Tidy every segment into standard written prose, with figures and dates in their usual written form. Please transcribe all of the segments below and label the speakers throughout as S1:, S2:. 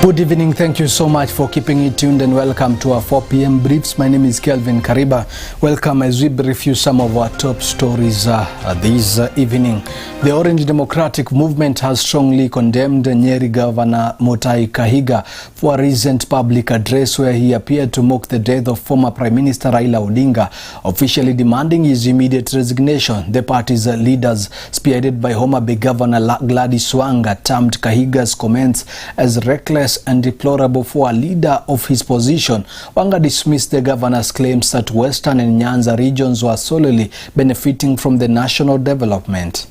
S1: Good evening. Thank you so much for keeping it tuned and welcome to our 4 p.m. briefs. My name is Kelvin Kariba. Welcome as we brief you some of our top stories this evening. The Orange Democratic Movement has strongly condemned Nyeri Governor Mutahi Kahiga for a recent public address where he appeared to mock the death of former Prime Minister Raila Odinga, officially demanding his immediate resignation. The party's leaders, spearheaded by Homa Bay Governor Gladys Wanga, termed Kahiga's comments as reckless and deplorable for a leader of his position. Wanga dismissed the governor's claims that Western and Nyanza regions were solely benefiting from the national development.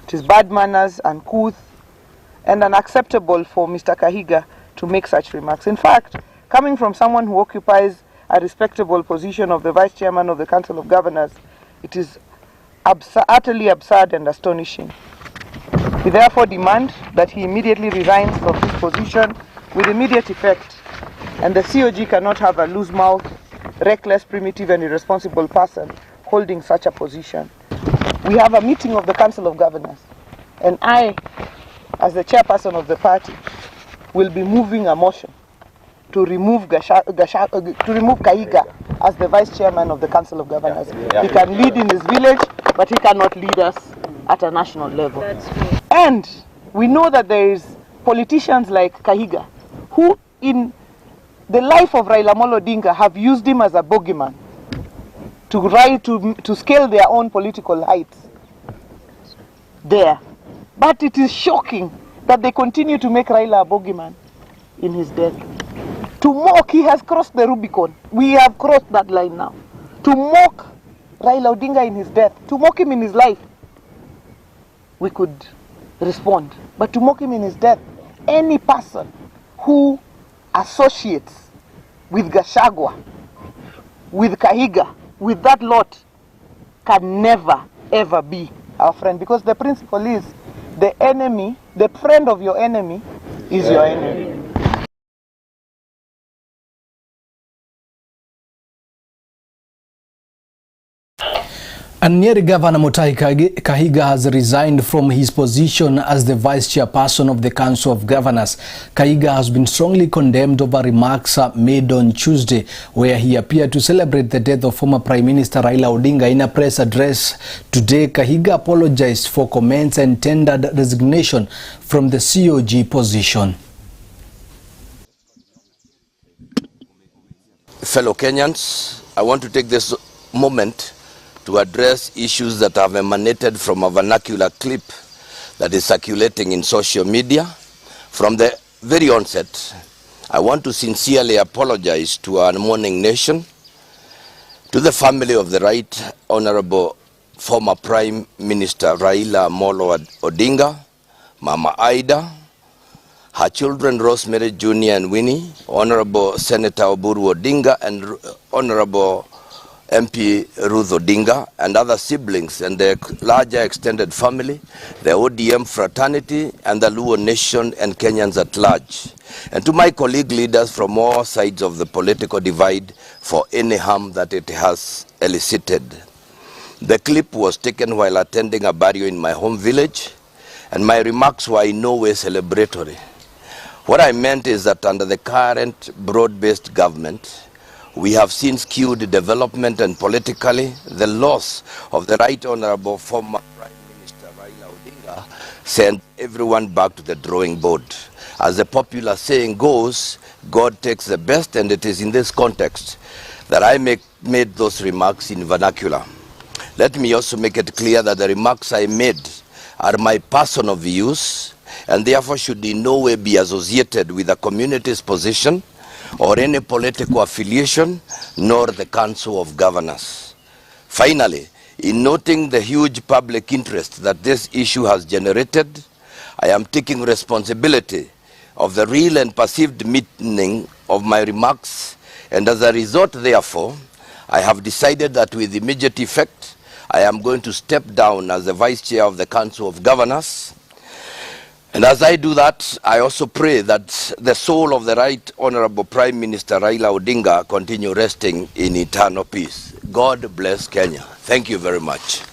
S2: It is bad manners, uncouth, and unacceptable for Mr. Kahiga to make such remarks. In fact, coming from someone who occupies a respectable position of the Vice Chairman of the Council of Governors, it is utterly absurd and astonishing. We therefore demand that he immediately resigns from his position with immediate effect, and the COG cannot have a loose-mouthed, reckless, primitive and irresponsible person holding such a position. We have a meeting of the Council of Governors, and I, as the chairperson of the party, will be moving a motion to remove Kahiga as the Vice Chairman of the Council of Governors. He can lead in his village, but he cannot lead us at a national level. And we know that there is politicians like Kahiga who in the life of Raila Odinga have used him as a bogeyman to scale their own political heights there. But it is shocking that they continue to make Raila a bogeyman in his death. To mock, he has crossed the Rubicon. We have crossed that line now. To mock Raila Odinga in his death, to mock him in his life, we could respond. But to mock him in his death, any person who associates with Gachagua, with Kahiga, with that lot, can never ever be our friend. Because the principle is, the enemy, the friend of your enemy is your enemy.
S1: And Nyeri Governor Mutahi Kahiga has resigned from his position as the Vice Chairperson of the Council of Governors. Kahiga has been strongly condemned over remarks made on Tuesday, where he appeared to celebrate the death of former Prime Minister Raila Odinga. In a press address today, Kahiga apologized for comments and tendered resignation from the COG position.
S3: Fellow Kenyans, I want to take this moment to address issues that have emanated from a vernacular clip that is circulating in social media. From the very onset, I want to sincerely apologize to our mourning nation, to the family of the Right Honorable former Prime Minister Raila Molo Odinga, Mama Aida, her children Rosemary Jr. and Winnie, Honorable Senator Oburu Odinga and Honorable MP Ruth Odinga and other siblings and their larger extended family, the ODM fraternity and the Luo nation and Kenyans at large. And to my colleague leaders from all sides of the political divide for any harm that it has elicited. The clip was taken while attending a burial in my home village, and my remarks were in no way celebratory. What I meant is that under the current broad-based government, we have seen skewed development and politically the loss of the Right Honorable former Prime Minister Raila Odinga sent everyone back to the drawing board. As the popular saying goes, God takes the best, and it is in this context that I made those remarks in vernacular. Let me also make it clear that the remarks I made are my personal views and therefore should in no way be associated with the community's position or any political affiliation, nor the Council of Governors. Finally, in noting the huge public interest that this issue has generated, I am taking responsibility of the real and perceived meaning of my remarks, and as a result, therefore, I have decided that with immediate effect, I am going to step down as the Vice Chair of the Council of Governors. And as I do that, I also pray that the soul of the Right Honorable Prime Minister Raila Odinga continue resting in eternal peace. God bless Kenya. Thank you very much.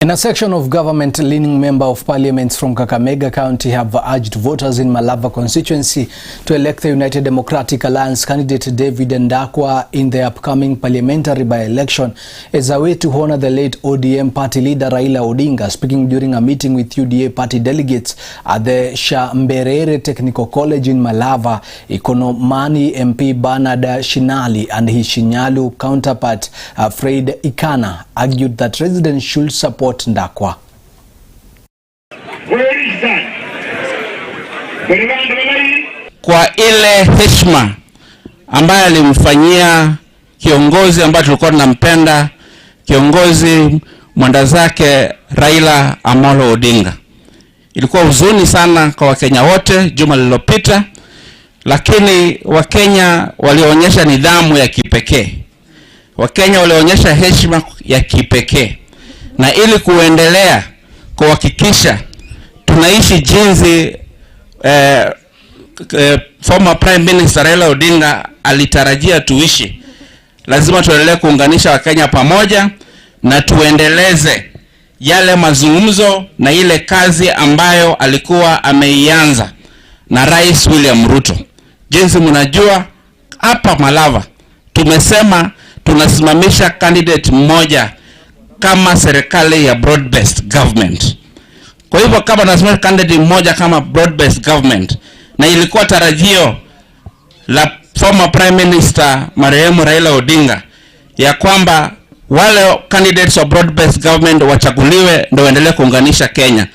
S1: And a section of government-leaning member of parliaments from Kakamega County have urged voters in Malava constituency to elect the United Democratic Alliance candidate David Ndakwa in the upcoming parliamentary by-election as a way to honor the late ODM party leader Raila Odinga. Speaking during a meeting with UDA party delegates at the Shamberere Technical College in Malava, Ikonomani MP Bernard Shinali and his Shinyalu counterpart Fred Ikana argued that residents should support Ndakwa.
S4: Kwa ile heshima ambaye alimfanyia kiongozi ambaye tulikuwa tunampenda, kiongozi mwenda zake Raila Amolo Odinga. Ilikuwa huzuni sana kwa Wakenya wote juma lililopita, lakini Wakenya walionyesha nidhamu ya kipekee. Wakenya walionyesha heshima ya kipekee. Na ili kuendelea kuhakikisha tunaishi jinsi former Prime Minister Raila Odinga alitarajia tuishi, lazima tuendelee kuunganisha Wakenya pamoja na tuendeleze yale mazungumzo na ile kazi ambayo alikuwa ameianza na Rais William Ruto. Jinsi mnajua hapa Malava tumesema tunasimamisha candidate mmoja kama serikali ya broad-based government. Kwa hivyo kama tunasimamisha candidate mmoja kama broad-based government, na ilikuwa tarajio la former Prime Minister marehemu Raila Odinga ya kwamba wale candidates wa broad-based government wachaguliwe ndio waendelee kuunganisha Kenya.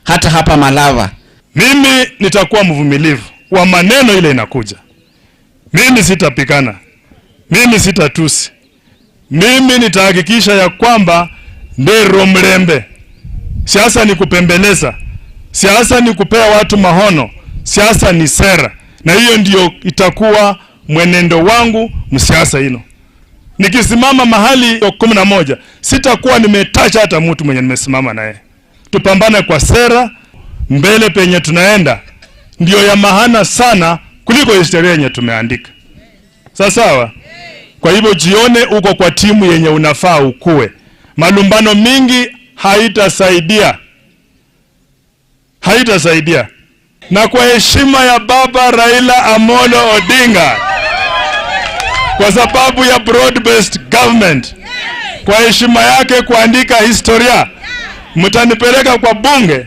S4: Hata hapa Malava
S5: mimi nitakuwa mvumilivu wa maneno ile inakuja. Mimi sitapikana, mimi sitatusi. Mimi nitahakikisha ya kwamba ndero mlembe. Siasa ni kupembeleza, siasa ni kupea watu mahono, siasa ni sera. Na hiyo ndio itakuwa mwenendo wangu msiasa hino. Nikisimama mahali 11, sitakuwa nimetacha hata mtu mwenye nimesimama naye. Tupambane kwa sera, mbele penye tunaenda ndio ya maana sana kuliko historia yenye tumeandika. Sawa? Kwa hivyo jione uko kwa timu yenye unafaa ukue. Malumbano mingi haitasaidia. Na kwa heshima ya baba Raila Amolo Odinga, kwa sababu ya broad-based government, kwa heshima yake kuandika historia, mtanipeleka kwa bunge.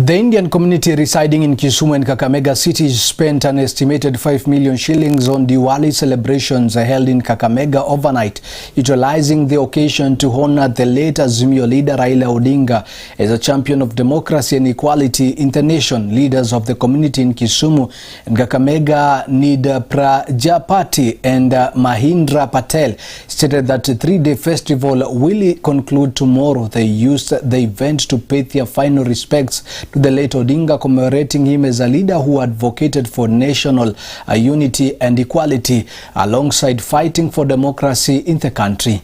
S1: The Indian community residing in Kisumu and Kakamega cities spent an estimated 5 million shillings on Diwali celebrations held in Kakamega overnight, utilizing the occasion to honor the late Azimio leader Raila Odinga as a champion of democracy and equality in the nation. Leaders of the community in Kisumu and Kakamega, Nida Prajapati and Mahindra Patel, stated that the 3-day festival will conclude tomorrow. They used the event to pay their final respects to the late Odinga, commemorating him as a leader who advocated for national unity and equality alongside fighting for democracy in the country.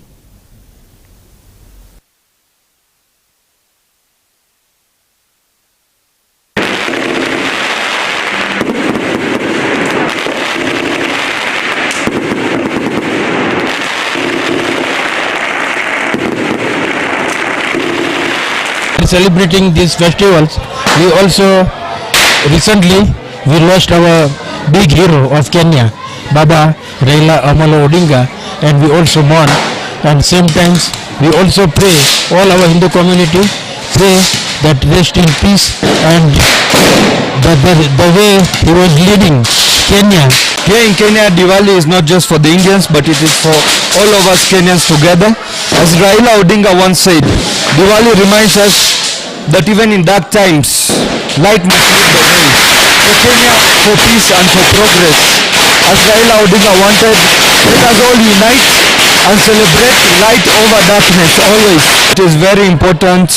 S6: Celebrating these festivals, we also recently lost our big hero of Kenya, Baba Raila Amolo Odinga, and we also mourn. And same times we also pray, all our Hindu community pray that rest in peace, and the way he was leading Kenya.
S7: Here in Kenya, Diwali is not just for the Indians, but it is for all of us Kenyans together. As Raila Odinga once said, Diwali reminds us that even in dark times, light must lead the way. For Kenya, for peace and for progress. As Raila Odinga wanted, let us all unite and celebrate light over darkness always. It is very important,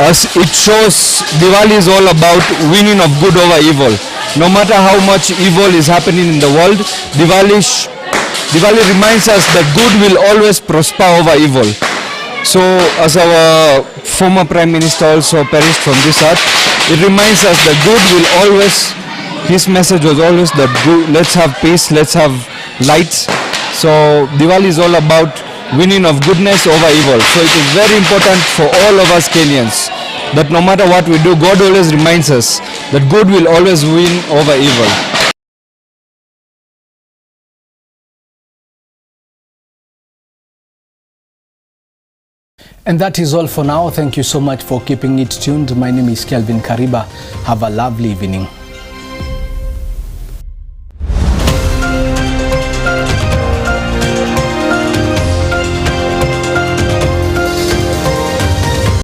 S7: as it shows Diwali is all about winning of good over evil. No matter how much evil is happening in the world, Diwali reminds us that good will always prosper over evil. So as our former Prime Minister also perished from this earth, it reminds us that good will always his message was always that let's have peace, let's have light. So Diwali is all about winning of goodness over evil. So it is very important for all of us Kenyans that no matter what we do, God always reminds us that good will always win over evil.
S1: And that is all for now. Thank you so much for keeping it tuned. My name is Kelvin Kariba. Have a lovely evening.